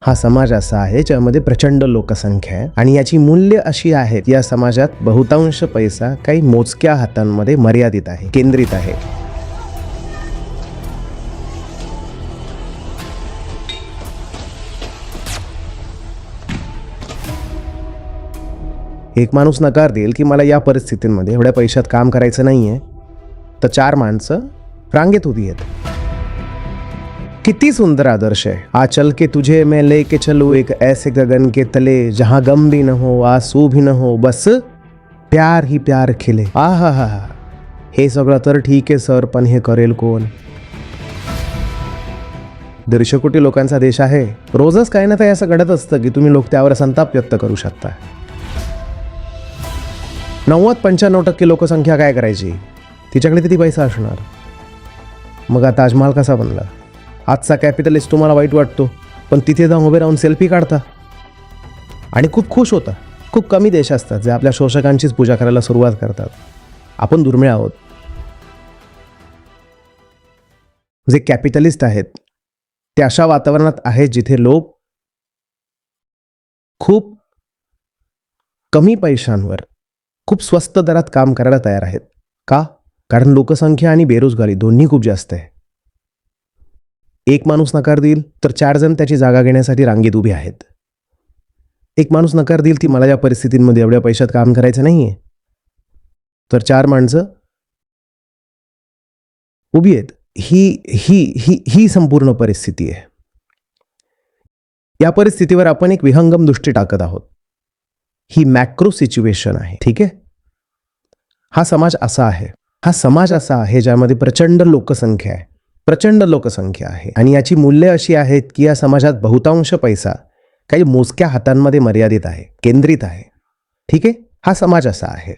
हा समाज असा आहे ज्यामध्ये प्रचंड लोकसंख्या आहे आणि याची मूल्य अशी आहेत, या समाजात बहुतांश पैसा काही मोजक्या हातांमध्ये मर्यादित आहे, केंद्रित आहे. एक माणूस नकार देईल की मला या परिस्थितीमध्ये एवढ्या पैशात काम करायचं नाहीये, तर 4 माणसं रांगेत उभी आहेत. किती सुंदर आदर्श है. आ चल के तुझे मैं लेके चलूं एक ऐसे गगन के तले जहां गम भी न हो, आंसू भी न हो, बस प्यार ही प्यार खिले. हा. हे सगळं तर ठीक आहे सर, पण हे करेल कोण? 150 कोटी लोकांचा देश आहे. रोजच काही ना काही असं घडत असतं की तुम्ही लोक त्यावर संताप व्यक्त करू शकता. 90-95% लोकसंख्या काय करायची? तिच्याकडे किती पैसा असणार? मग आता ताजमहाल कसा बनला? आजचा कॅपिटलिस्ट तुम्हाला वाईट वाटतो, पण तिथे जाऊन उभे राहून सेल्फी काढता आणि खूप खुश होता. खूप कमी देश असतात जे आपल्या शोषकांचीच पूजा करायला सुरुवात करतात. आपण दुर्मिळ आहोत. जे कॅपिटलिस्ट आहेत ते अशा वातावरणात आहेत जिथे लोक खूप कमी पैशांवर खूप स्वस्त दरात काम करायला तयार आहेत. का? कारण लोकसंख्या आणि बेरोजगारी दोन्ही खूप जास्त आहे. एक माणूस नकार देईल तर 4 जण त्याची जागा घेण्यासाठी रांगेत उभे आहेत. एक माणूस नकार देईल की मला या परिस्थितीमध्ये एवढ्या पैशात काम करायचं नाहीये, तर 4 माणसं उभी आहेत. ही संपूर्ण परिस्थिती आहे. या परिस्थितीवर आपण एक विहंगम दृष्टी टाकत आहोत. ही मॅक्रो सिच्युएशन आहे. ठीक आहे. हा समाज असा आहे ज्यामध्ये प्रचंड लोकसंख्या आहे आणि याची मूल्य अशी आहेत की या समाजात बहुतांश पैसा काही मोजक्या हातांमध्ये मर्यादित आहे, केंद्रित आहे. ठीक आहे. हा समाज असा आहे.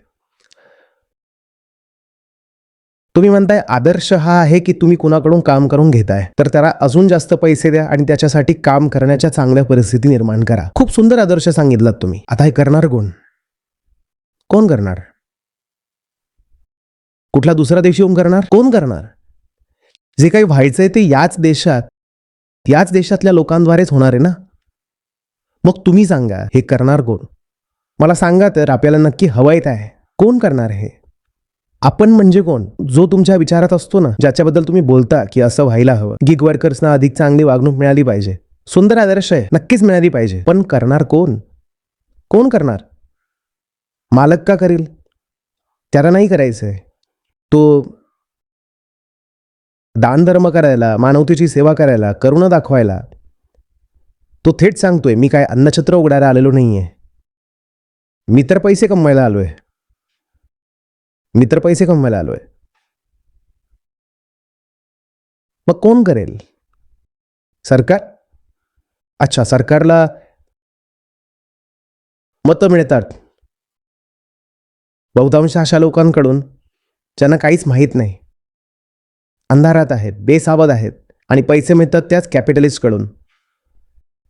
तुम्ही म्हणताय आदर्श हा आहे की तुम्ही कुणाकडून काम करून घेताय तर त्याला अजून जास्त पैसे द्या आणि त्याच्यासाठी काम करण्याच्या चांगल्या परिस्थिती निर्माण करा. खूप सुंदर आदर्श सांगितलात तुम्ही. आता हे करणार कोण करणार? कुठला दुसरा देश येऊन करणार? कोण करणार? जे काही व्हायचंय ते याच देशातल्या लोकांद्वारेच होणार आहे ना. मग तुम्ही सांगा, हे करणार कोण? मला सांगा तर, आपल्याला नक्की हवंय काय? कोण करणार हे? आपण म्हणजे कोण? जो तुमच्या विचारात असतो ना, ज्याच्याबद्दल तुम्ही बोलता की असं व्हायला हवं, गिग वर्कर्सना अधिक चांगली वागणूक मिळाली पाहिजे, सुंदर आदर्श आहे, नक्कीच मिळाली पाहिजे, पण करणार कोण करणार? मालक का करेल? त्याला नाही करायचंय. तो दानधर्म करायला, मानवतेची सेवा करायला, करुणा दाखवायला तो थेट सांगतोय, मी काय अन्नछत्र उघडायला आलेलो नाहीये, मी तर पैसे कमवायला आलोय. मग कोण करेल? सरकार? अच्छा, सरकारला मतं मिळतात बहुतांश अशा लोकांकडून ज्यांना काहीच माहीत नाही, अंधारात आहेत, बेसावध आहेत आणि पैसे मिळतात त्याच कॅपिटलिस्टकडून.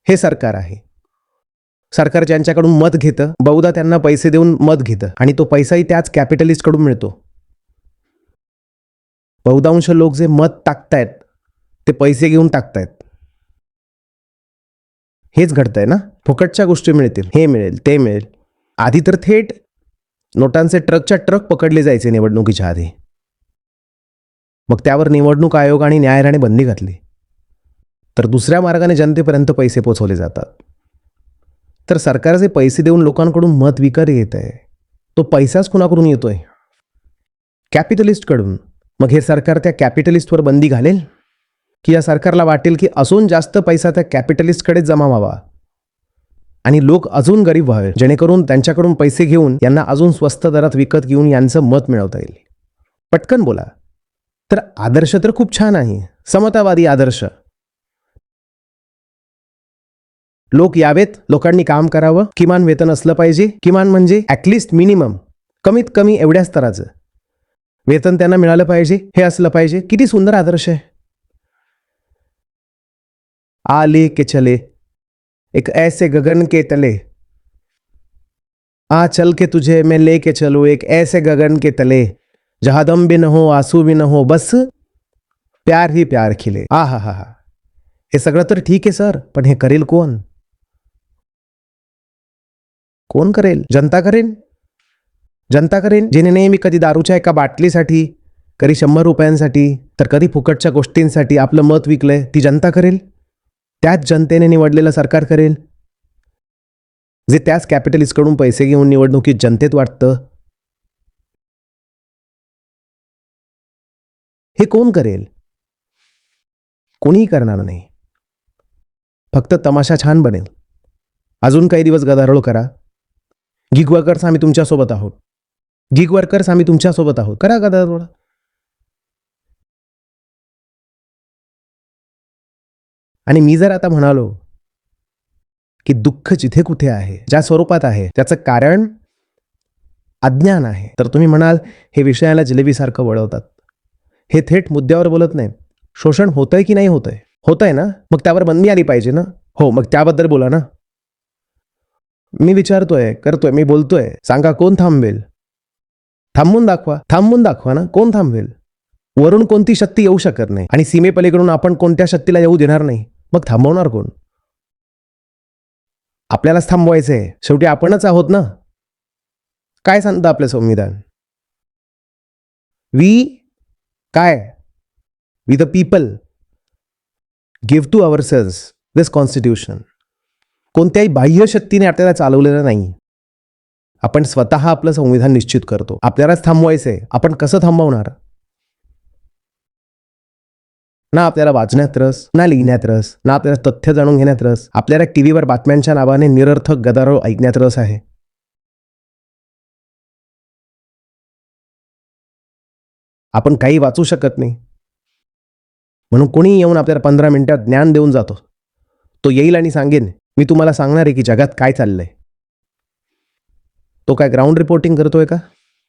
हे सरकार आहे. सरकार ज्यांच्याकडून मत घेतं, बहुधा त्यांना पैसे देऊन मत घेतं आणि तो पैसाही त्याच कॅपिटलिस्टकडून मिळतो. बहुतांश लोक जे मत टाकतायत ते पैसे घेऊन टाकतायत. हेच घडतंय ना. फुकटच्या गोष्टी मिळतील, हे मिळेल, ते मिळेल. आधी तर थेट नोटांचे ट्रकच्या ट्रक पकडले जायचे निवडणुकीच्या आधी. मग त्यावर निवडणूक आयोग आणि न्यायालयाने बंदी घातली. तर दुसऱ्या मार्गाने जनतेपर्यंत पैसे पोहोचवले जातात. तर सरकार जे पैसे देऊन लोकांकडून मत विकत घेत आहे, तो पैसाच कुणाकडून येतोय? कॅपिटलिस्टकडून. मग हे सरकार त्या कॅपिटलिस्टवर बंदी घालेल की या सरकारला वाटेल की अजून जास्त पैसा त्या कॅपिटलिस्टकडेच जमा व्हावा आणि लोक अजून गरीब व्हावे, जेणेकरून त्यांच्याकडून पैसे घेऊन यांना अजून स्वस्त दरात विकत घेऊन यांचं मत मिळवता येईल? पटकन बोला. तर आदर्श तर खूप छान आहे, समतावादी आदर्श. लोक यावेत, लोकांनी काम करावं, किमान वेतन असलं पाहिजे, किमान म्हणजे ॲटलिस्ट मिनिमम, कमीत कमी एवढ्या स्तराचं वेतन त्यांना मिळालं पाहिजे, हे असलं पाहिजे. किती सुंदर आदर्श आहे. आ लेके चले एक ऐसे गगन के तले, आ चल के तुझे मैं लेके चलूं एक ऐसे गगन के तले जहां दम भी न हो, आंसू भी न हो, बस प्यार ही प्यार खिले. हा. हे सगळं तर ठीक आहे सर, पण हे करेल कोण? कोण करेल? जनता करेल. जनता करेल, जिने नेहमी कधी दारूच्या एका बाटलीसाठी, कधी 100 रुपयांसाठी, तर कधी फुकटच्या गोष्टींसाठी आपलं मत विकलंय, ती जनता करेल. त्याच जनतेने निवडलेलं सरकार करेल, जे त्याच कॅपिटलिस्टकडून पैसे घेऊन निवडणुकीत जनतेत वाटतं. हे कोण करेल? कोणीही करणार नाही. फक्त तमाशा छान बनेल. अजून काही दिवस गदारोळ करा. गिग वर्कर्स आम्ही तुमच्यासोबत आहोत. गिग वर्कर्स आम्ही तुमच्यासोबत आहोत. करा गदारोळ. आणि मी जर आता म्हणालो की दुःख जिथे कुठे आहे, ज्या स्वरूपात आहे, त्याचं कारण अज्ञान आहे, तर तुम्ही म्हणाल हे विषयाला जिलेबीसारखं वळवतात. हे थेट मुद्द्यावर बोलत नाही. शोषण होतंय की नाही होतंय? होतंय ना, मग त्यावर बंदी आली पाहिजे ना. हो, मग त्याबद्दल बोला ना. मी विचारतोय, करतोय, मी बोलतोय, सांगा कोण थांबवेल? थांबवून दाखवा. थांबवून दाखवा ना. कोण थांबवेल? वरून कोणती शक्ती येऊ शकत नाही आणि सीमेपलीकडून आपण कोणत्या शक्तीला येऊ देणार नाही. मग थांबवणार कोण? आपल्यालाच थांबवायचंय. शेवटी आपणच आहोत ना. काय सांगतं आपलं संविधान? वी काय? We the people give to ourselves this constitution. कोणत्याही बाह्य शक्तीने आपल्याला चालवलेलं नाही. आपण स्वतः आपलं संविधान निश्चित करतो. आपल्यालाच थांबवायचंय. आपण कसं थांबवणार? ना आपल्याला वाचण्यात रस, ना लिहिण्यात रस, ना आपल्याला तथ्य जाणून घेण्यात रस. आपल्याला टीव्हीवर बातम्यांच्या नावाने निरर्थक गदारोळ ऐकण्यात रस आहे. आपण काही वाचू शकत नाही, म्हणून कोणी येऊन आपल्याला 15 मिनिटात ज्ञान देऊन जातो. तो येईल आणि सांगेन, मी तुम्हाला सांगणार आहे की जगात काय चाललंय. तो काय ग्राउंड रिपोर्टिंग करतोय का?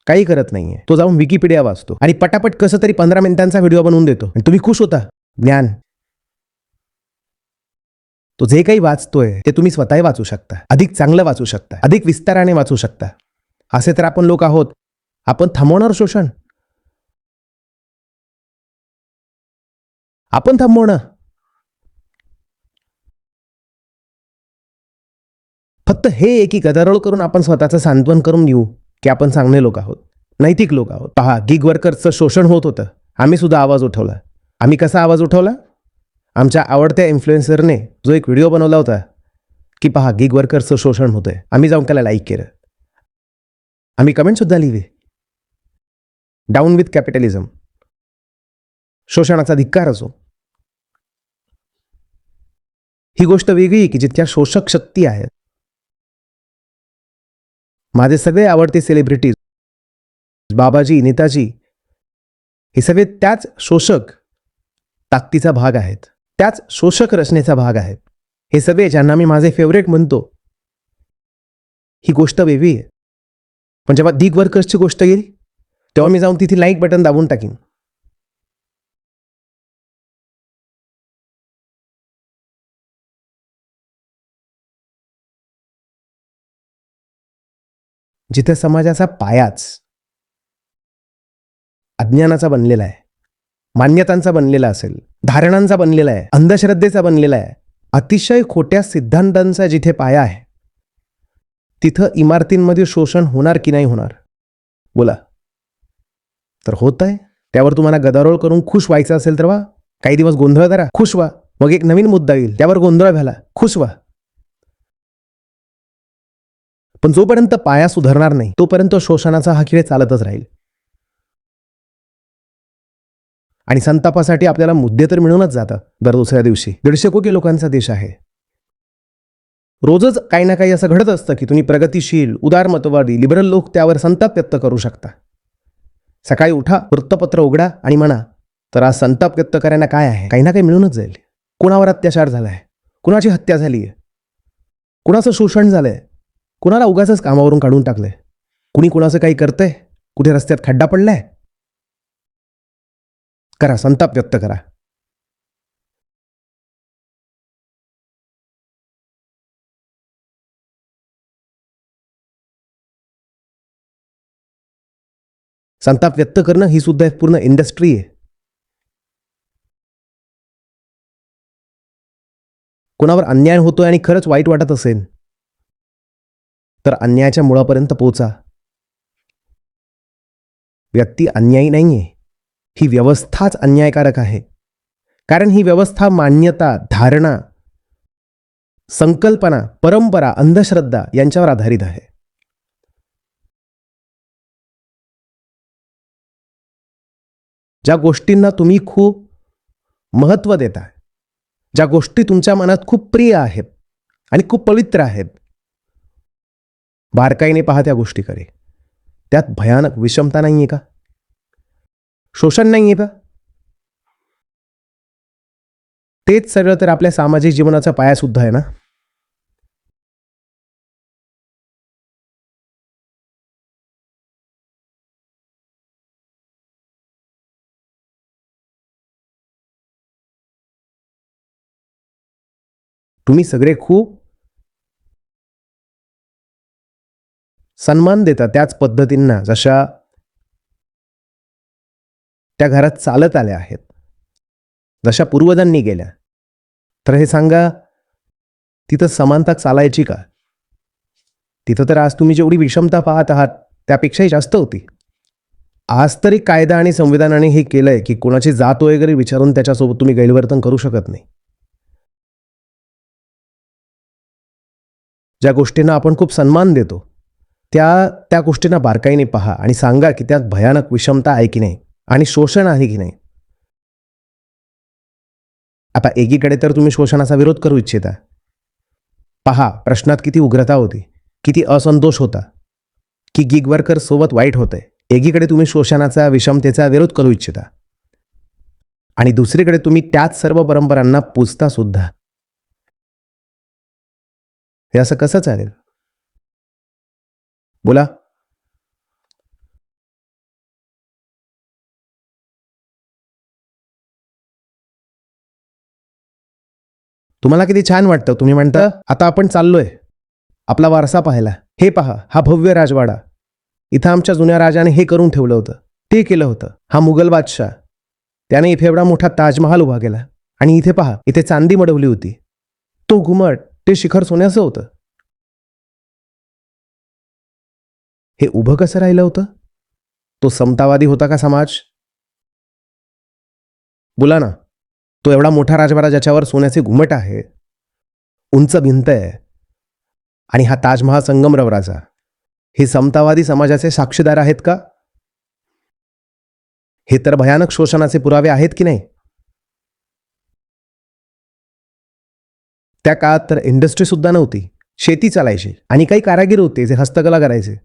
काही करत नाहीये. तो जाऊन विकिपीडिया वाचतो आणि पटापट कसं तरी 15 मिनिटांचा व्हिडिओ बनवून देतो आणि तुम्ही खुश होता. ज्ञान. तो जे काही वाचतोय ते तुम्ही स्वतःही वाचू शकता. अधिक चांगलं वाचू शकता. अधिक विस्ताराने वाचू शकता. असे तर आपण लोक आहोत. आपण थांबवणार शोषण? आपण थांबवणं? फक्त हे आहे की गदारोळ करून आपण स्वतःचं सांत्वन करून घेऊ की आपण चांगले लोक आहोत, नैतिक लोक आहोत. पहा, गिग वर्कर्सचं शोषण होत होतं. आम्ही सुद्धा आवाज उठवला. आम्ही कसा आवाज उठवला? आमच्या आवडत्या इन्फ्लुएन्सरने जो एक व्हिडिओ बनवला होता की पहा गिग वर्कर्सचं शोषण होतंय, आम्ही जाऊन त्याला लाईक केलं. आम्ही कमेंट सुद्धा लिहिली, डाऊन विथ कॅपिटलिझम. शोषणाचा धिक्कार असो. ही गोष्ट वेगळी आहे की जितक्या शोषक शक्ती आहेत. माझे सगळे आवडते सेलिब्रिटीज, बाबाजी, नेताजी, हे सगळे त्याच शोषक ताकदीचा भाग आहेत. त्याच शोषक रचनेचा भाग आहेत. हे सगळे ज्यांना मी माझे फेवरेट म्हणतो. ही गोष्ट वेगळी आहे. पण जेव्हा गिग वर्कर्सची गोष्ट येईल तेव्हा मी जाऊन तिथे लाईक बटन दाबून टाकीन. जिथे समाजाचा पायाच अज्ञानाचा बनलेला आहे, मान्यतांचा बनलेला असेल, धारणांचा बनलेला आहे, अंधश्रद्धेचा बनलेला आहे, अतिशय खोट्या सिद्धांतांचा जिथे पाया आहे, तिथं इमारतींमध्ये शोषण होणार की नाही होणार? बोला. तर होत आहे. त्यावर तुम्हाला गदारोळ करून खुश व्हायचं असेल तर वा, काही दिवस गोंधळ करा, खुश व्हा. मग एक नवीन मुद्दा येईल, त्यावर गोंधळ घाला, खुश व्हा. पण जोपर्यंत पाया सुधारणार नाही तोपर्यंत शोषणाचा हा खेळ चालतच राहील. आणि संतापासाठी आपल्याला मुद्दे तर मिळूनच जातात. दर दुसऱ्या दिवशी 150 कोटी लोकांचा देश आहे. रोजच काही ना काही असं घडत असतं की तुम्ही प्रगतिशील, उदारमतवादी, लिबरल लोक त्यावर संताप व्यक्त करू शकता. सकाळी उठा, वृत्तपत्र उघडा आणि म्हणा, तर आज संताप व्यक्त करायला काय आहे? काही ना काही मिळूनच जाईल. कुणावर अत्याचार झालाय, कुणाची हत्या झाली आहे, कुणाचं शोषण झालंय, कुणाला उगाचच कामावरून काढून टाकलंय, कुणी कुणाचं काही करतंय, कुठे रस्त्यात खड्डा पडलाय, करा, संताप व्यक्त करा. संताप व्यक्त करणं ही सुद्धा एक पूर्ण इंडस्ट्री आहे. कुणावर अन्याय होतोय आणि खरंच वाईट वाटत असेल तर अन्यायाच्या मुळापर्यंत पोहोचा. व्यक्ती अन्यायी नाहीये, ही व्यवस्थाच अन्यायकारक आहे. कारण ही व्यवस्था मान्यता, धारणा, संकल्पना, परंपरा, अंधश्रद्धा यांच्यावर आधारित आहे. ज्या गोष्टींना तुम्ही खूप महत्त्व देता, ज्या गोष्टी तुमच्या मनात खूप प्रिय आहेत आणि खूप पवित्र आहेत, बारकाईने पहा त्या गोष्टीकडे. त्यात भयानक विषमता नाहीये का? शोषण नाहीये का? तेच सगळं तर आपल्या सामाजिक जीवनाचा पाया सुद्धा आहे ना. तुम्ही सगळे खूप सन्मान देता त्याच पद्धतींना जशा त्या घरात चालत आल्या आहेत, जशा पूर्वजांनी गेल्या. तर हे सांगा, तिथं समानता चालायची का? तिथं तर आज तुम्ही जेवढी विषमता पाहत आहात त्यापेक्षाही जास्त होती. आज तरी कायदा आणि संविधानाने हे केलंय की कोणाची जात वगैरे विचारून त्याच्यासोबत तुम्ही गैरवर्तन करू शकत नाही. ज्या गोष्टींना आपण खूप सन्मान देतो त्या गोष्टींना बारकाईने पहा आणि सांगा की त्यात भयानक विषमता आहे की नाही आणि शोषण आहे की नाही. आता एकीकडे तर तुम्ही शोषणाचा विरोध करू इच्छिता. पहा, प्रश्नात किती उग्रता होती, किती असंतोष होता, की गिग वर्कर सोबत वाईट होतंय. एकीकडे तुम्ही शोषणाचा, विषमतेचा विरोध करू इच्छिता आणि दुसरीकडे तुम्ही त्याच सर्व परंपरांना पूजता सुद्धा. हे असं कसं चालेल? बोला. तुम्हाला किती छान वाटतं. तुम्ही म्हणता आता आपण चाललोय आपला वारसा पाहायला. हे पहा, हा भव्य राजवाडा, इथं आमच्या जुन्या राजाने हे करून ठेवलं होतं, ते केलं होतं. हा मुघल बादशाह, त्याने इथे एवढा मोठा ताजमहाल उभा केला आणि इथे पहा, इथे चांदी मडवली होती. तो घुमट, ते शिखर सोन्याचं होतं. हे उभं कसं राहिलं होतं? तो समतावादी होता का समाज? बोला ना. तो एवढा मोठा राजवाडा ज्याच्यावर सोन्याचे घुमट आहे, उंच भिंत आहे आणि हा ताजमहाल संगमरवराचा, हे समतावादी समाजाचे साक्षीदार आहेत का? हे तर भयानक शोषणाचे पुरावे आहेत की नाही? त्या काळात तर इंडस्ट्री सुद्धा नव्हती. शेती चालायची आणि काही कारागीर होते जे हस्तकला करायचे.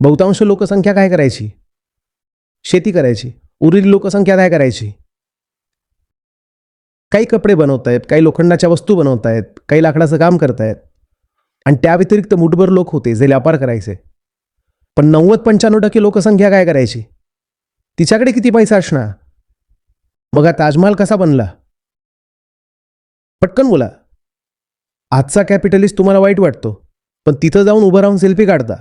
बहुतांश लोकसंख्या काय करायची? शेती करायची. उरलेली लोकसंख्या काय करायची? काही कपडे बनवतायत, काही लोखंडाच्या वस्तू बनवतायत, काही लाकडाचं काम करतायत आणि त्या व्यतिरिक्त मुठभर लोक होते जे व्यापार करायचे. पण 90-95% लोकसंख्या काय करायची? तिच्याकडे किती पैसा असणार? बघा ताजमहाल कसा बनला. पटकन बोला. आजचा कॅपिटलिस्ट तुम्हाला वाईट वाटतो, पण तिथं जाऊन उभं राहून सेल्फी काढता.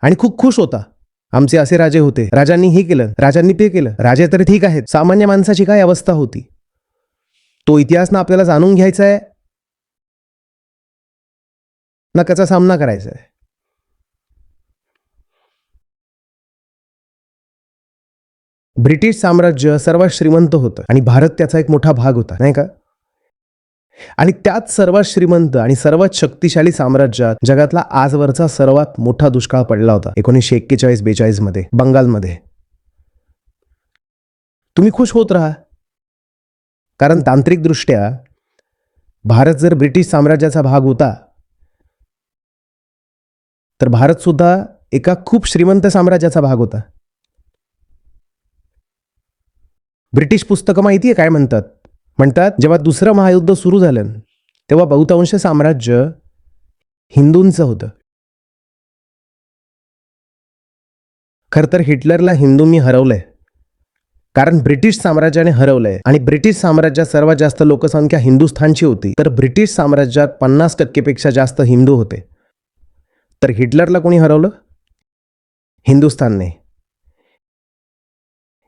आणि खूप खुश होता. आमचे असे राजे होते, राजांनी हे केलं, राजांनी ते केलं. राजे तर ठीक आहेत, सामान्य माणसाची काय अवस्था होती तो इतिहास ना आपल्याला जाणून घ्यायचा आहे ना त्याचा सामना करायचा आहे. ब्रिटिश साम्राज्य सर्वात श्रीमंत होतं आणि भारत त्याचा एक मोठा भाग होता, नाही का? आणि त्यात सर्वात श्रीमंत आणि सर्वात शक्तिशाली साम्राज्यात जगातला आजवरचा सर्वात मोठा दुष्काळ पडला होता 1941-42 मध्ये बंगालमध्ये. तुम्ही खुश होत राहा, कारण तांत्रिकदृष्ट्या भारत जर ब्रिटिश साम्राज्याचा भाग होता तर भारत सुद्धा एका खूप श्रीमंत साम्राज्याचा भाग होता. ब्रिटिश पुस्तकं माहिती आहे काय म्हणतात? म्हणतात जेव्हा दुसरं महायुद्ध सुरू झालं तेव्हा बहुतांश साम्राज्य हिंदूंचं होतं. खरं तर हिटलरला हिंदूंनी हरवलंय, कारण ब्रिटिश साम्राज्याने हरवलंय आणि ब्रिटिश साम्राज्यात सर्वात जास्त लोकसंख्या हिंदुस्थानची होती, तर ब्रिटिश साम्राज्यात 50% पेक्षा जास्त हिंदू होते. तर हिटलरला कोणी हरवलं? हिंदुस्थानने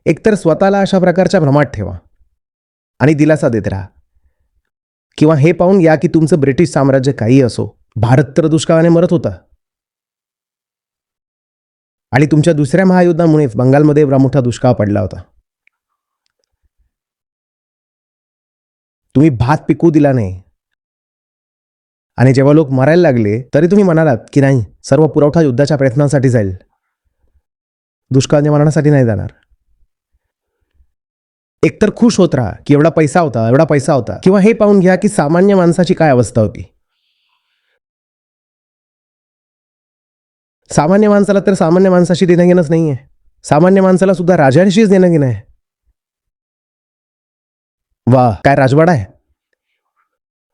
एकतर स्वतःला अशा प्रकारच्या भ्रमात ठेवा आणि दिलासा देत राहा, किंवा हे पाहून या की तुमचं ब्रिटिश साम्राज्य काही असो, भारत तर दुष्काळाने मरत होता आणि तुमच्या दुसऱ्या महायुद्धामुळेच बंगालमध्ये एवढा मोठा दुष्काळ पडला होता. तुम्ही भात पिकू दिला नाही आणि जेव्हा लोक मरायला लागले तरी तुम्ही म्हणालात की नाही, सर्व पुरवठा युद्धाच्या प्रयत्नांसाठी जाईल, दुष्काळ निवारणासाठी नाही जाणार. एकतर खुश होत राहा की एवढा पैसा होता, एवढा पैसा होता, किंवा हे पाहून घ्या की सामान्य माणसाची काय अवस्था होती. सामान्य माणसाला तर सामान्य माणसाशी देणं घेणंच नाहीये. सामान्य माणसाला सुद्धा राजांशीच देणं घेणं आहे. वा, काय राजवाडा आहे.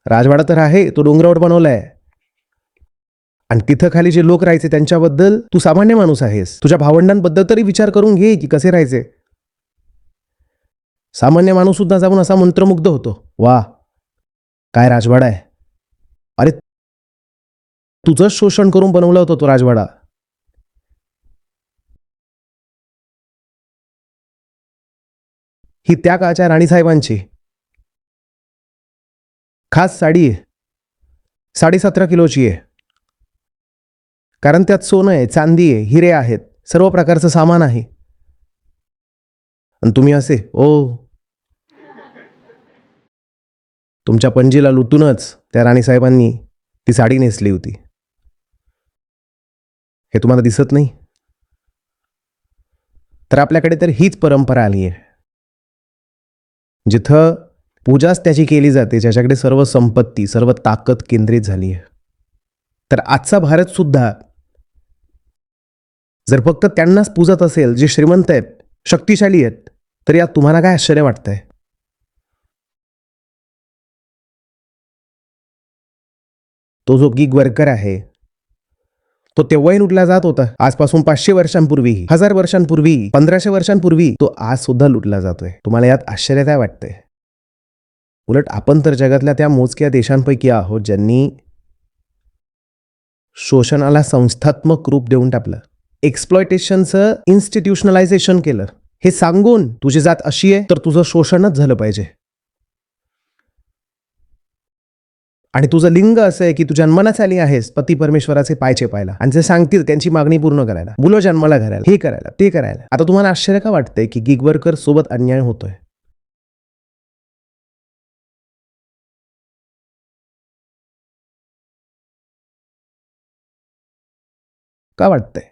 राजवाडा तर आहे, तो डोंगरावर बनवलाय आणि तिथं खाली जे लोक राहायचे त्यांच्याबद्दल तू सामान्य माणूस आहेस. तुझ्या भावंडांबद्दल तरी विचार करून घे की कसे राहायचे. सामान्य माणूस सुद्धा जाऊन असा मंत्रमुग्ध होतो, वा काय राजवाडा आहे. अरे तुझंच शोषण करून बनवला होता तो राजवाडा. ही त्या काळच्या राणीसाहेबांची खास साडी आहे, 17.5 किलोची आहे. कारण त्यात सोनं आहे, चांदी आहे, हिरे आहेत, सर्व प्रकारचं सामान आहे. आणि तुम्ही असे ओ, तुमच्या पणजीला लुटूनच त्या राणीसाहेबांनी ती साडी नेसली होती. हे तुम्हाला दिसत नाही. तर आपल्याकडे तर हीच परंपरा आली आहे, जिथं पूजाच त्याची केली जाते ज्याच्याकडे सर्व संपत्ती, सर्व ताकद केंद्रित झाली आहे. तर आजचा भारत सुद्धा जर फक्त त्यांनाच पूजत असेल जे श्रीमंत आहेत, शक्तिशाली आहेत, तर यात तुम्हाला काय आश्चर्य वाटतंय. तो जो गिग वर्कर आहे तो तेव्हाही लुटला जात होता, आजपासून 500 वर्षांपूर्वी, 1000 वर्षांपूर्वी, 1500 वर्षांपूर्वी, तो आज सुद्धा लुटला जातोय. तुम्हाला यात आश्चर्य काय वाटतंय. उलट आपण तर जगातल्या त्या मोजक्या देशांपैकी आहोत ज्यांनी शोषणाला संस्थात्मक रूप देऊन टाकलं, एक्सप्लॉयटेशनचं इन्स्टिट्यूशनलायझेशन केलं. हे सांगून तुझी जात अशी आहे तर तुझं शोषणच झालं पाहिजे, आणि तुझं लिंग असं आहे की तू जन्मालाच आली आहेस पती परमेश्वराचे पाय चेपायला आणि जे सांगतील त्यांची मागणी पूर्ण करायला, मुलं जन्माला घालायला, हे करायला, ते करायला. आता तुम्हाला आश्चर्य का वाटतंय की गिग वर्कर सोबत अन्याय होतोय. का वाटतंय.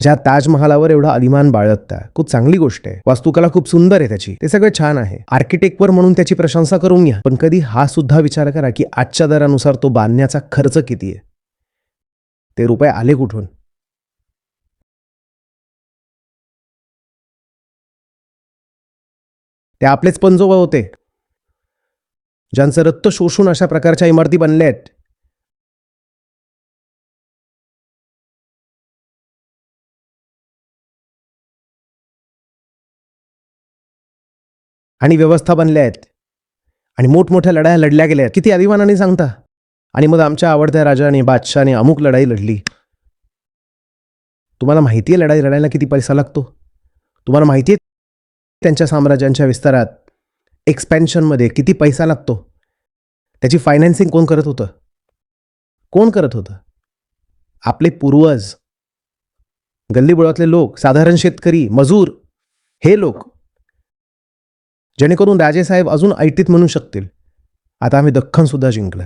ज्या ताजमहालावर एवढा अभिमान बाळगता, खूप चांगली गोष्ट आहे, वास्तुकला खूप सुंदर आहे त्याची, ते सगळं छान आहे, आर्किटेक्टवर म्हणून त्याची प्रशंसा करून घ्या. पण कधी हा सुद्धा विचार करा की आजच्या दरानुसार तो बांधण्याचा खर्च किती आहे, ते रुपये आले कुठून. ते आपलेच पंजोबा होते ज्यांचं रक्त शोषून अशा प्रकारच्या इमारती बनल्या आहेत. आणि व्यवस्था बनल्या आहेत आणि मोठमोठ्या लढाया लढल्या गेल्या आहेत. किती अभिमानाने सांगता. आणि मग आमच्या आवडत्या राजाने, बादशाने अमुक लढाई लढली. तुम्हाला माहिती आहे लढाई लढायला किती पैसा लागतो. तुम्हाला माहिती आहे त्यांच्या साम्राज्यांच्या विस्तारात, एक्सपॅन्शनमध्ये किती पैसा लागतो. त्याची फायनान्सिंग कोण करत होतं. कोण करत होतं. आपले पूर्वज, गल्लीबोळातले लोक, साधारण शेतकरी, मजूर, हे लोक, जेणेकरून राजेसाहेब अजून ऐटीत म्हणू शकतील आता आम्ही दख्खन सुद्धा जिंकलं.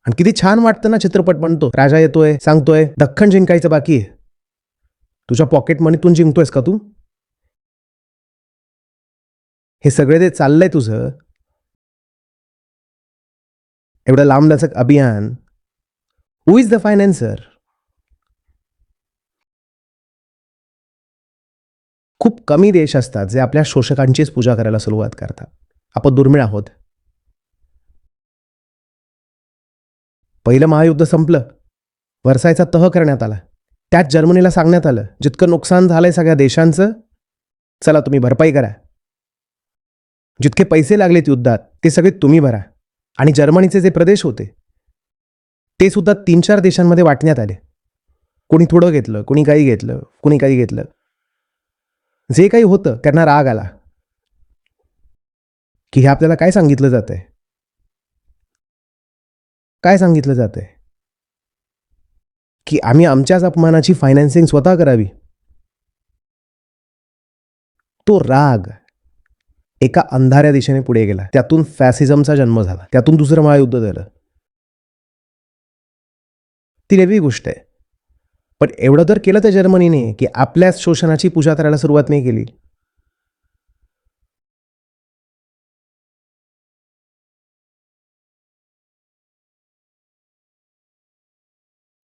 आणि किती छान वाटतं ना चित्रपट बनतो, राजा येतोय, सांगतोय दख्खन जिंकायचं बाकी आहे. तुझ्या पॉकेट मनीतून जिंकतोयस का तू. हे सगळे ते चाललंय तुझं एवढं लांबलचक अभियान. हु इज द फायनान्सर. खूप कमी देश असतात जे आपल्या शोषकांचीच पूजा करायला सुरुवात करतात. आपण दुर्मिळ आहोत. पहिलं महायुद्ध संपलं, वर्सायचा तह करण्यात आला. त्यात जर्मनीला सांगण्यात आलं जितकं नुकसान झालंय सगळ्या देशांचं, चला तुम्ही भरपाई करा. जितके पैसे लागलेत युद्धात ते सगळे तुम्ही भरा. आणि जर्मनीचे जे प्रदेश होते ते सुद्धा 3-4 देशांमध्ये वाटण्यात आले. कोणी थोडं घेतलं, कोणी काही घेतलं, कोणी काही घेतलं. जे काही होतं त्यांना राग आला की हे आपल्याला काय सांगितलं जातंय, काय सांगितलं जातंय की आम्ही आमच्याच अपमानाची फायनान्सिंग स्वतः करावी. तो राग एका अंधाऱ्या दिशेने पुढे गेला. त्यातून फॅसिझमचा जन्म झाला. त्यातून दुसरं महायुद्ध झालं. ती वेगळी गोष्ट आहे. पण एवढं तर केलं त्या जर्मनीने की आपल्याच शोषणाची पूजा करायला सुरुवात नाही केली.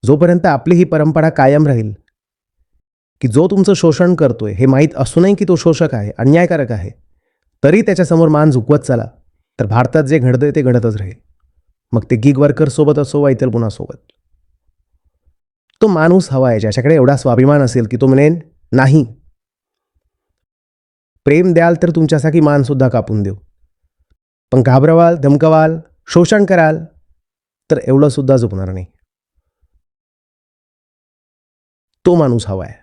जोपर्यंत आपली ही परंपरा कायम राहील की जो तुमचं शोषण करतोय हे माहीत असूनही की तो शोषक आहे, अन्यायकारक आहे, तरी त्याच्यासमोर मान झुकवत चला, तर भारतात जे घडतंय ते घडतच राहील. मग ते गिग वर्कर सोबत असो वा इतर कुणासोबत. तो माणूस हवा आहे ज्याच्याकडे एवढा स्वाभिमान असेल की तो म्हणेन नाही, प्रेम द्याल तर तुमच्यासाठी मान सुद्धा कापून देऊ, पण घाबरवाल, धमकवाल, शोषण कराल तर एवढं सुद्धा झुकणार नाही. तो माणूस हवा आहे.